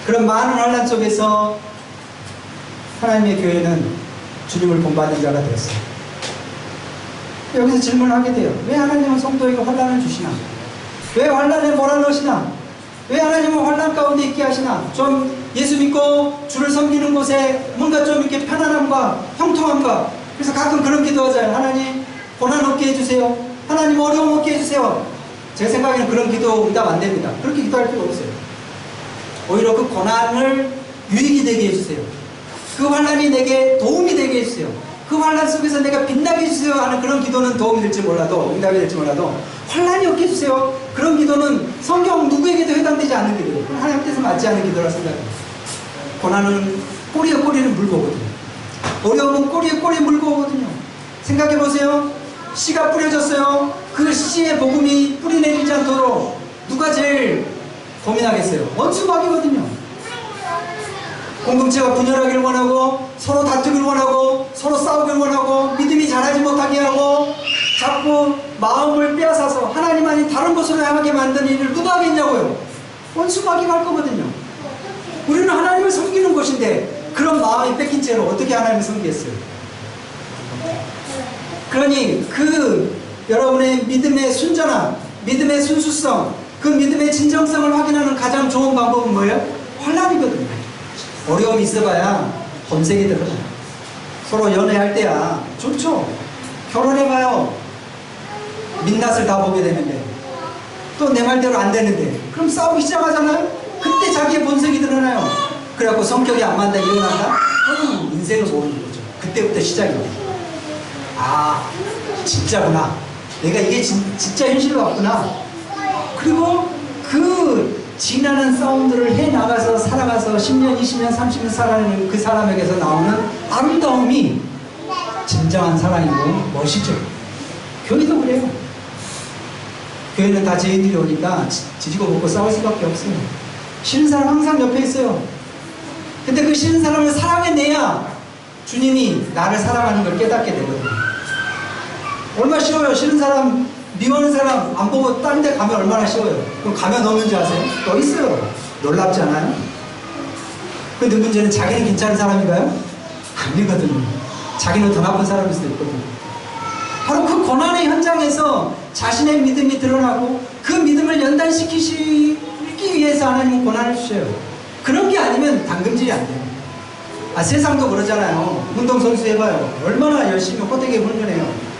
그런 많은 환난 속에서 하나님의 교회는 주님을 본받는 자가 되었어요. 여기서 질문하게 돼요. 왜 하나님은 성도에게 환난을 주시나? 왜 환난에 몰아넣으시나? 왜 하나님은 환난 가운데 있게 하시나? 좀 예수 믿고 주를 섬기는 곳에 뭔가 좀 이렇게 편안함과 형통함과, 그래서 가끔 그런 기도하잖아요. 하나님 고난 없게 해주세요. 하나님 어려움 없게 해주세요. 제 생각에는 그런 기도 응답 안 됩니다. 그렇게 기도할 필요 없어요. 오히려 그 고난을 유익이 되게 해주세요. 그 환난이 내게 도움이 되게 해주세요. 그 환난 속에서 내가 빛나게 해주세요 하는 그런 기도는 도움이 될지 몰라도, 응답이 될지 몰라도, 환난이 없게 해주세요, 그런 기도는 성경 누구에게도 해당되지 않는 기도예요. 하나님 뜻에 맞지 않는 기도라 생각해요. 고난은 꼬리에 꼬리를 물고 오거든요. 어려움은 꼬리에 꼬리에 물고 오거든요. 생각해보세요. 씨가 뿌려졌어요. 그 씨의 복음이 뿌리 내리지 않도록 누가 제일 고민하겠어요? 원수막이거든요. 공동체가 분열하기를 원하고, 서로 다투기를 원하고, 서로 싸우기를 원하고, 믿음이 자라지 못하게 하고, 자꾸 마음을 빼앗아서 하나님 아닌 다른 곳으로 향하게 만드는 일을 누가 하겠냐고요? 원수마귀가 할 거거든요. 우리는 하나님을 섬기는 것인데 그런 마음이 뺏긴 채로 어떻게 하나님을 섬기겠어요? 그러니 그 여러분의 믿음의 순전함, 믿음의 순수성, 그 믿음의 진정성을 확인하는 가장 좋은 방법은 뭐예요? 환난이거든요. 어려움이 있어봐야 범색이 들어요. 서로 연애할 때야 좋죠. 결혼해봐요. 민낯을 다 보게 되는데 또 내 말대로 안 되는데 그럼 싸우기 시작하잖아요. 그때 자기의 본색이 드러나요. 그래갖고 성격이 안 맞다 이혼한다? 그럼 인생을 모르는 거죠. 그때부터 시작입니다. 아 진짜구나. 내가 이게 진짜 현실로 왔구나. 그리고 그 지나는 싸움들을 해나가서 살아가서 10년, 20년, 30년 살아가는 그 사람에게서 나오는 아름다움이 진정한 사랑이고 멋이죠. 교회도 그래요. 교회는 다 죄인들이 오니까 지지고 볶고 싸울 수밖에 없어요. 싫은 사람 항상 옆에 있어요. 근데 그 싫은 사람을 사랑해내야 주님이 나를 사랑하는 걸 깨닫게 되거든요. 얼마나 쉬워요. 싫은 사람, 미워하는 사람 안 보고 다른 데 가면 얼마나 쉬워요. 그럼 가면 없는 줄 아세요? 또 있어요. 놀랍지 않아요? 근데 문제는 자기는 괜찮은 사람인가요? 아니거든요. 자기는 더 나쁜 사람일 수도 있거든요. 바로 그 고난의 현장에서 자신의 믿음이 드러나고 그 믿음을 연단시키기 위해서 하나님은 고난을 주셔요. 그런 게 아니면 당금질이 안 돼요. 세상도 그러잖아요. 운동선수 해봐요. 얼마나 열심히 호되게 훈련해요.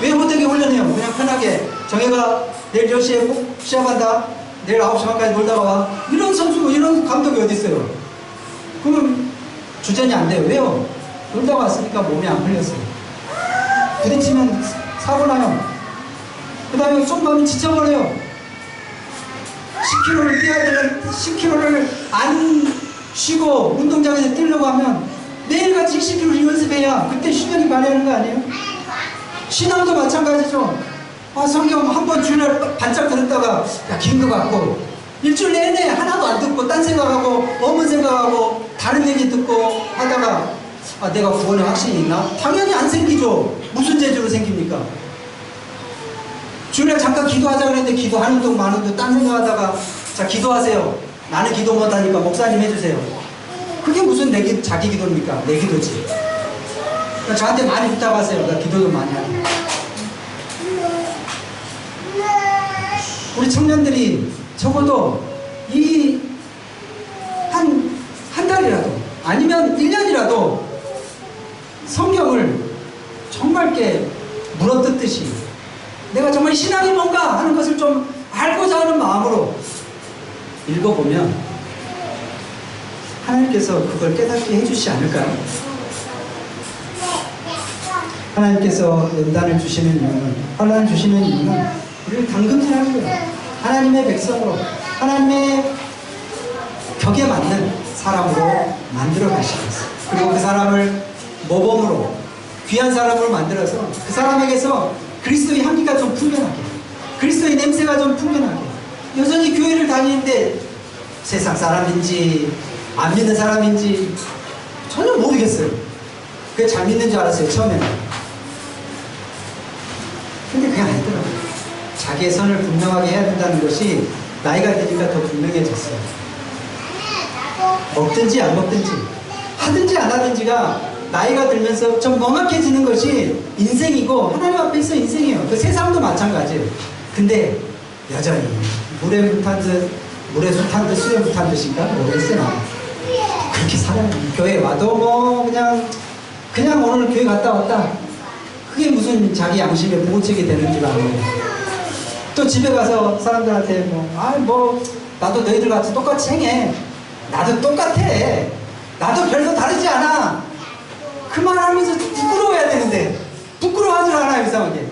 왜 호되게 훈련해요? 그냥 편하게 정해가 내일 10시에 시합한다. 내일 9시 반까지 놀다가 와. 이런 선수고 이런 감독이 어디 있어요? 그러면 주전이 안 돼요. 왜요? 놀다가 왔으니까 몸이 안 풀렸어요. 부딪히면 사고 나요. 그 다음에 좀 가면 지쳐버려요. 10km를 뛰어야 되는 10km를 안 쉬고 운동장에서 뛰려고 하면 매일같이 10km를 연습해야 그때 휴전이 발휘하는 거 아니에요? 신앙도 마찬가지죠. 성경 한번 주일날 반짝 들었다가 긴 거 같고 일주일 내내 하나도 안 듣고 딴 생각하고 어문 생각하고 다른 얘기 듣고 하다가 내가 구원에 확신이 있나? 당연히 안 생기죠. 무슨 재주로 생깁니까? 주일날 잠깐 기도하자 그랬는데 기도하는 동 마는 동 딴 생각하다가 자 기도하세요. 나는 기도 못하니까 목사님 해주세요. 그게 무슨 자기 기도입니까? 내 기도지. 그러니까 저한테 많이 부탁하세요. 나 기도 좀 많이 하고. 우리 청년들이 적어도 이 한 달이라도 아니면 1년이라도 성경을 정말 이렇게 물어뜯듯이 내가 정말 신앙이 뭔가 하는 것을 좀 알고자 하는 마음으로 읽어보면 하나님께서 그걸 깨닫게 해주시지 않을까요? 하나님께서 연단을 주시는 이유는, 환난을 주시는 이유는 우리를 당금질하는 거예요. 하나님의 백성으로, 하나님의 격에 맞는 사람으로 만들어 가시겠어요. 그리고 그 사람을 모범으로, 귀한 사람으로 만들어서 그 사람에게서 그리스도의 향기가 좀 풍겨나게, 그리스도의 냄새가 좀 풍겨나게. 여전히 교회를 다니는데 세상 사람인지 안 믿는 사람인지 전혀 모르겠어요. 그게 잘 믿는 줄 알았어요, 처음에는. 근데 그게 아니더라고요. 자기의 선을 분명하게 해야 된다는 것이 나이가 드니까 더 분명해졌어요. 먹든지 안 먹든지 하든지 안 하든지가 나이가 들면서 좀 명확해지는 것이 인생이고 하나님 앞에서 인생이에요. 그 세상도 마찬가지예요. 근데 여전히 물에 붓한 듯 물에 붓한 듯 수에 붓한 듯인가 모르겠어요. 그렇게 살아요. 교회 와도 뭐 그냥 오늘 교회 갔다 왔다. 그게 무슨 자기 양심에 보호책이 되는지가 아니에요. 또 집에 가서 사람들한테 나도 너희들 같이 똑같이 행해. 나도 똑같아. 나도 별로 다르지 않아. 그 말 하면서 부끄러워야 되는데 부끄러워하지 않아요. 이상하게.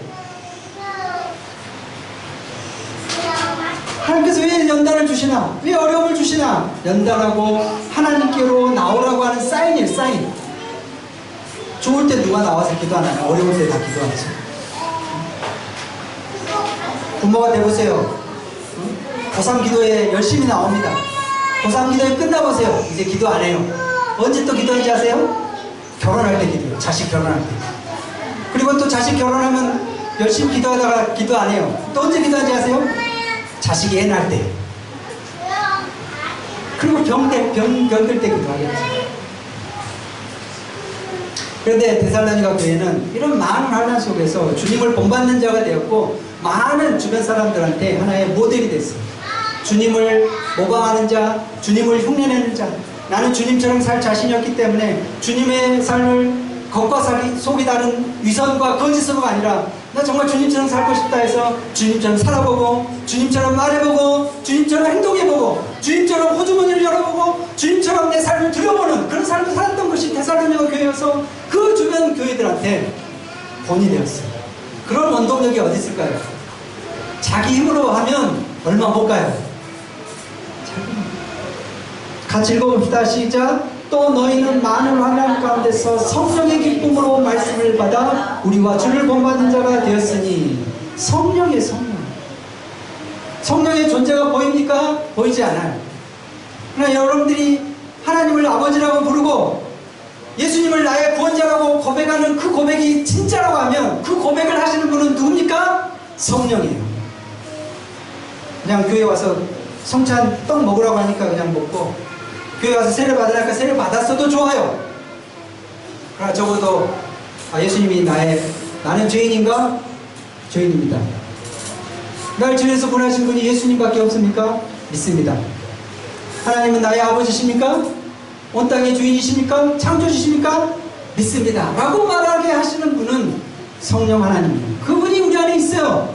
하나님께서 왜 연단을 주시나? 왜 어려움을 주시나? 연단하고 하나님께로 나오라고 하는 사인이에요. 사인. 좋을 때 누가 나와서 기도하나요? 어려울 때 다 기도하죠. 부모가 되보세요. 고3 기도에 열심히 나옵니다. 고3 기도에 끝나보세요. 이제 기도 안 해요. 언제 또 기도하는지 아세요? 결혼할 때 기도해요. 자식 결혼할 때. 그리고 또 자식 결혼하면 열심히 기도하다가 기도 안 해요. 또 언제 기도하는지 아세요? 자식이 애 낳을 때. 그리고 병들 때 기도하겠죠. 그런데 데살로니가 교회는 이런 많은 환난 속에서 주님을 본받는 자가 되었고 많은 주변 사람들한테 하나의 모델이 됐어요. 주님을 모방하는 자, 주님을 흉내내는 자. 나는 주님처럼 살 자신이 없기 때문에 주님의 삶을 겉과 속이 다른 위선과 거짓으로가 아니라 나 정말 주님처럼 살고 싶다 해서 주님처럼 살아보고 주님처럼 말해보고 주님처럼 행동해보고 주님처럼 호주머니를 열어보고 주님처럼 내 삶을 들여보는 그런 삶을 살았던 것이 데살로니가 교회여서 그 주변 교회들한테 본이 되었어요. 그런 원동력이 어디 있을까요? 자기 힘으로 하면 얼마 못 가요. 같이 읽어봅시다. 시작. 또 너희는 많은 환난 가운데서 성령의 기쁨으로 말씀을 받아 우리와 주를 본받는 자가 되었으니. 성령의 성령의 존재가 보입니까? 보이지 않아요. 그러나 여러분들이 하나님을 아버지라고 부르고 예수님을 나의 구원자라고 고백하는 그 고백이 진짜라고 하면 그 고백을 하시는 분은 누굽니까? 성령이에요. 그냥 교회 와서 성찬 떡 먹으라고 하니까 그냥 먹고 교회 와서 세례 받으니까 세례 받았어도 좋아요. 그러나 적어도 예수님이 나는 죄인인가? 죄인입니다. 날 죄에서 보내신 분이 예수님밖에 없습니까? 믿습니다. 하나님은 나의 아버지십니까? 온 땅의 주인이십니까? 창조주십니까? 믿습니다. 라고 말하게 하시는 분은 성령 하나님입니다. 그분이 우리 안에 있어요.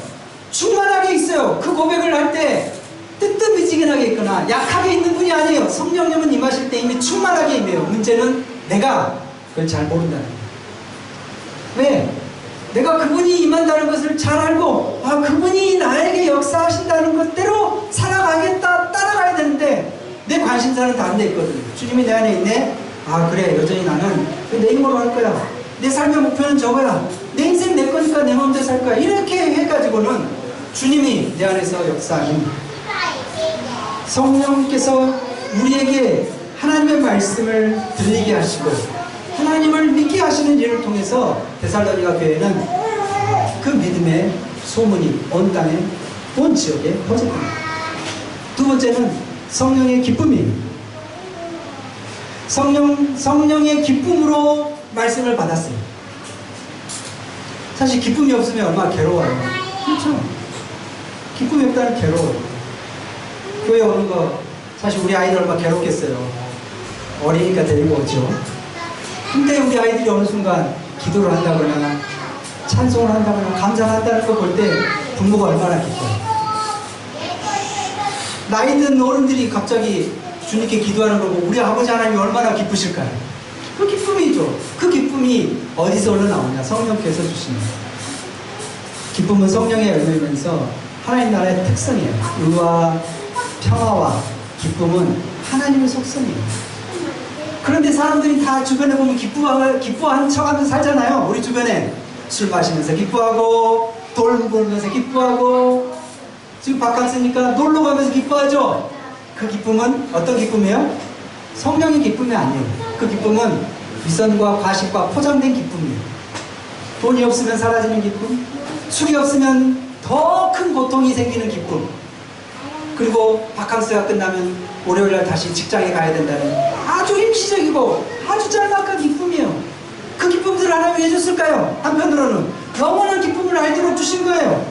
충만하게 있어요. 그 고백을 할 때 뜨뜻미지근하게 있거나 약하게 있는 분이 아니에요. 성령님은 임하실 때 이미 충만하게 임해요. 문제는 내가 그걸 잘 모른다는 거예요. 왜? 내가 그분이 임한다는 것을 잘 알고 그분이 나에게 역사하신다는 것대로 살아가겠다, 따라가야 되는데 내 관심사는 다른 데 있거든요. 주님이 내 안에 있네? 그래, 여전히 나는 내 힘으로 할 거야. 내 삶의 목표는 저거야. 내 인생 내 거니까 내 마음대로 살 거야. 이렇게 해가지고는 주님이 내 안에서 역사하는 성령께서 우리에게 하나님의 말씀을 들리게 하시고 하나님을 믿게 하시는 일을 통해서 데살로니가 교회는 그 믿음의 소문이 온 땅에, 온 지역에 퍼졌습니다. 두 번째는 성령의 기쁨이에요. 성령의 기쁨으로 말씀을 받았어요. 사실 기쁨이 없으면 얼마나 괴로워요. 그렇죠? 기쁨이 없다면 괴로워요. 교회 오는 거 사실 우리 아이들 얼마나 괴롭겠어요. 어리니까 데리고 오죠. 근데 우리 아이들이 어느 순간 기도를 한다거나 찬송을 한다거나 감사를 한다는 거 볼 때 부모가 얼마나 기뻐요. 나이 든 어른들이 갑자기 주님께 기도하는 걸 보고 우리 아버지 하나님이 얼마나 기쁘실까요? 그 기쁨이죠. 그 기쁨이 어디서 흘러나오냐? 성령께서 주시는 거예요. 기쁨은 성령의 열매면서 하나님 나라의 특성이에요. 의와 평화와 기쁨은 하나님의 속성이에요. 그런데 사람들이 다 주변에 보면 기뻐하는 척하면서 살잖아요. 우리 주변에 술 마시면서 기뻐하고 돌 불면서 기뻐하고 지금 바캉스니까 놀러 가면서 기뻐하죠. 그 기쁨은 어떤 기쁨이에요? 성령의 기쁨이 아니에요. 그 기쁨은 위선과 과식과 포장된 기쁨이에요. 돈이 없으면 사라지는 기쁨, 술이 없으면 더 큰 고통이 생기는 기쁨, 그리고 바캉스가 끝나면 월요일날 다시 직장에 가야 된다는 아주 일시적이고 아주 짤막한 기쁨이에요. 그 기쁨들을 하나님이 왜 줬을까요? 한편으로는 영원한 기쁨을 알도록 주신 거예요.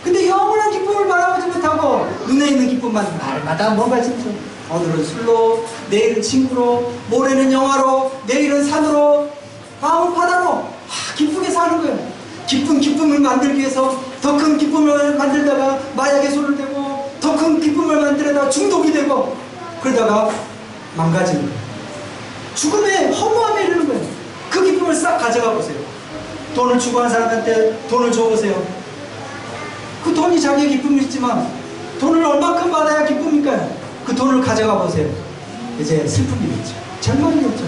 근데 영원한 기쁨을 바라보지 못하고 눈에 있는 기쁨만 날마다 뭔가 진짜 오늘은 술로, 내일은 친구로, 모레는 영화로, 내일은 산으로, 다음은 바다로 기쁘게 사는 거예요. 기쁨을 만들기 위해서 더 큰 기쁨을 만들다가 마약에 손을 대고 더 큰 기쁨을 만들다가 중독이 되고 그러다가 망가지는 거예요. 죽음의 허무함에 이르는 거예요. 그 기쁨을 싹 가져가 보세요. 돈을 추구하는 사람한테 돈을 줘보세요. 그 돈이 자기의 기쁨이지만 돈을 얼마큼 받아야 기쁨일까요? 그 돈을 가져가 보세요. 이제 슬픔이겠죠. 절망이겠죠.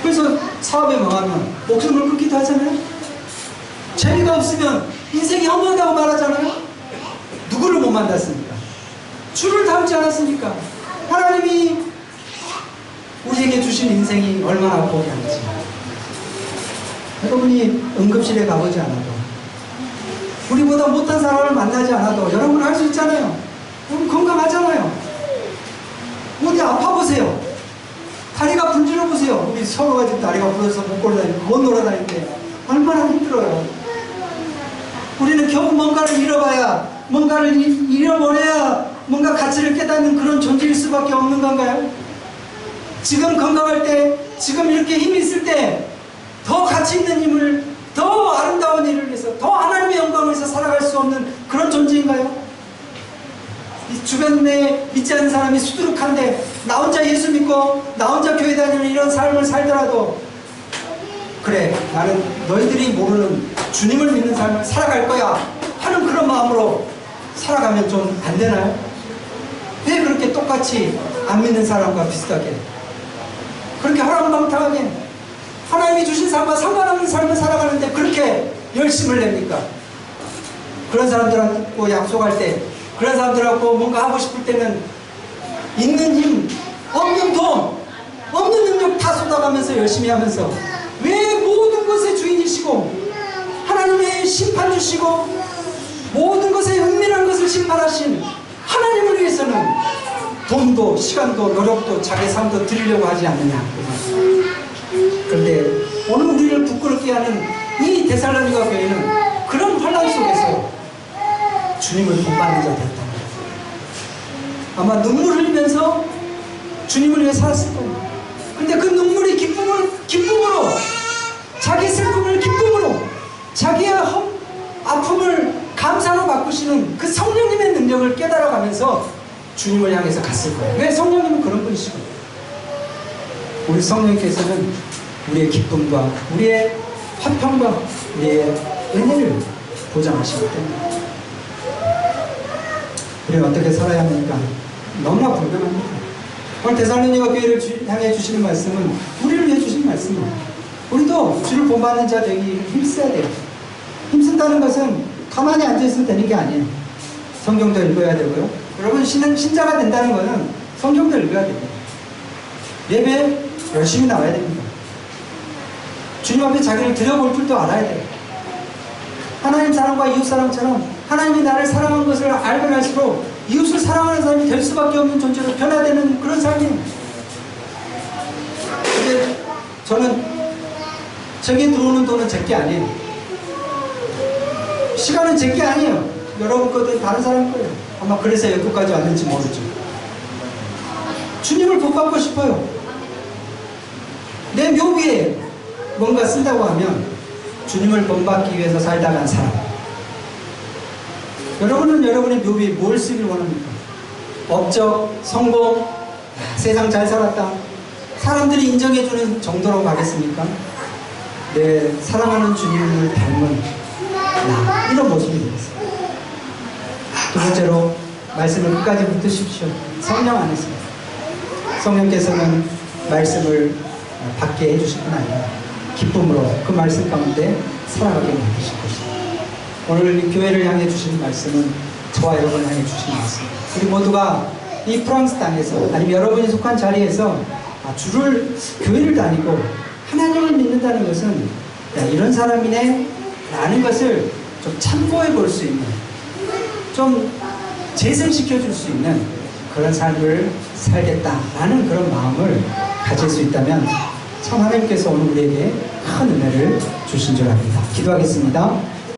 그래서 사업에 망하면 목숨을 끊기도 하잖아요. 재미가 없으면 인생이 허무하다고 말하잖아요. 누구를 못 만났습니까? 주를 닮지 않았습니까? 하나님이 우리에게 주신 인생이 얼마나 복이 한지. 여러분이 응급실에 가보지 않아도, 우리보다 못한 사람을 만나지 않아도 여러분 알 수 있잖아요. 우리 건강하잖아요. 어디 아파 보세요. 다리가 불질러 보세요. 우리 서로가 지금 다리가 부러져서 못 걸어다니고 못 놀아다니는데 얼마나 힘들어요. 우리는 겨우 뭔가를 잃어봐야, 뭔가를 잃어버려야 뭔가 가치를 깨닫는 그런 존재일 수밖에 없는 건가요? 지금 건강할 때, 지금 이렇게 힘이 있을 때 더 가치 있는 힘을, 더 아름다운 일을 위해서, 더 하나님의 영광을 위해서 살아갈 수 없는 그런 존재인가요? 이 주변에 믿지 않는 사람이 수두룩한데 나 혼자 예수 믿고 나 혼자 교회 다니는 이런 삶을 살더라도 그래, 나는 너희들이 모르는 주님을 믿는 삶을 살아갈 거야 하는 그런 마음으로 살아가면 좀 안 되나요? 왜 그렇게 똑같이 안 믿는 사람과 비슷하게 그렇게 허랑방탕하게 하나님이 주신 삶과 상관없는 삶을 살아가는데 그렇게 열심을 냅니까? 그런 사람들하고 약속할 때, 그런 사람들하고 뭔가 하고 싶을 때는 있는 힘, 없는 돈, 없는 능력 다 쏟아가면서 열심히 하면서 왜 모든 것의 주인이시고 하나님의 심판 주시고 모든 것의 은밀한 것을 심판하신 하나님을 위해서는 돈도 시간도 노력도 자기 삶도 드리려고 하지 않느냐. 그런데 오늘 우리를 부끄럽게 하는 이 데살로니가 교회는 그런 혼란 속에서 주님을 본받는 자 됐다. 아마 눈물 흘리면서 주님을 위해 살았을 겁니다. 근데 그 눈물이 기쁨으로, 자기 슬픔을 기쁨으로, 자기의 아픔을 감사로 바꾸시는 그 성령님의 능력을 깨달아가면서 주님을 향해서 갔을 거예요. 왜? 성령님은 그런 분이시거든요. 우리 성령님께서는 우리의 기쁨과 우리의 화평과 우리의 은혜를 보장하시기 때문에 우리는 어떻게 살아야 합니까? 너무나 불가능합니다. 오늘 데살로니가 교회를 향해 주시는 말씀은 우리를 위해 주신 말씀입니다. 우리도 주를 본받는 자 되기 힘써야 돼요. 힘쓴다는 것은 가만히 앉아있으면 되는 게 아니에요. 성경도 읽어야 되고요. 여러분 신자가 된다는 것은 성경도 읽어야 됩니다. 예배 열심히 나와야 됩니다. 주님 앞에 자기를 드려볼 줄도 알아야 돼요. 하나님 사랑과 이웃 사랑처럼 하나님이 나를 사랑한 것을 알면 할수록 이웃을 사랑하는 사람이 될 수밖에 없는 존재로 변화되는 그런 삶이에요. 근데 저는 저게 들어오는 돈은 제게 아니에요. 시간은 제게 아니에요. 여러분 거든 다른 사람 거예요. 아마 그래서 여기까지 왔는지 모르죠. 주님을 본받고 싶어요. 내 묘비에 뭔가 쓴다고 하면 주님을 본받기 위해서 살다 간 사람. 여러분은 여러분의 묘비에 뭘 쓰길 원합니까? 업적, 성공, 세상 잘 살았다. 사람들이 인정해주는 정도로 가겠습니까? 내 사랑하는 주님을 닮은 나, 이런 모습이 되겠습니다. 두 번째로 말씀을 끝까지 붙드십시오. 성령 안에서. 성령께서는 말씀을 받게 해주실 뿐 아니라 기쁨으로 그 말씀 가운데 살아가게 만드실 것입니다. 오늘 이 교회를 향해 주신 말씀은 저와 여러분을 향해 주신 말씀입니다. 우리 모두가 이 프랑스 땅에서 아니면 여러분이 속한 자리에서 교회를 다니고 하나님을 믿는다는 것은 야, 이런 사람이네 라는 것을 좀 참고해 볼 수 있는, 좀 재생시켜 줄 수 있는 그런 삶을 살겠다라는 그런 마음을 가질 수 있다면 참 하나님께서 오늘 우리에게 큰 은혜를 주신 줄 압니다. 기도하겠습니다.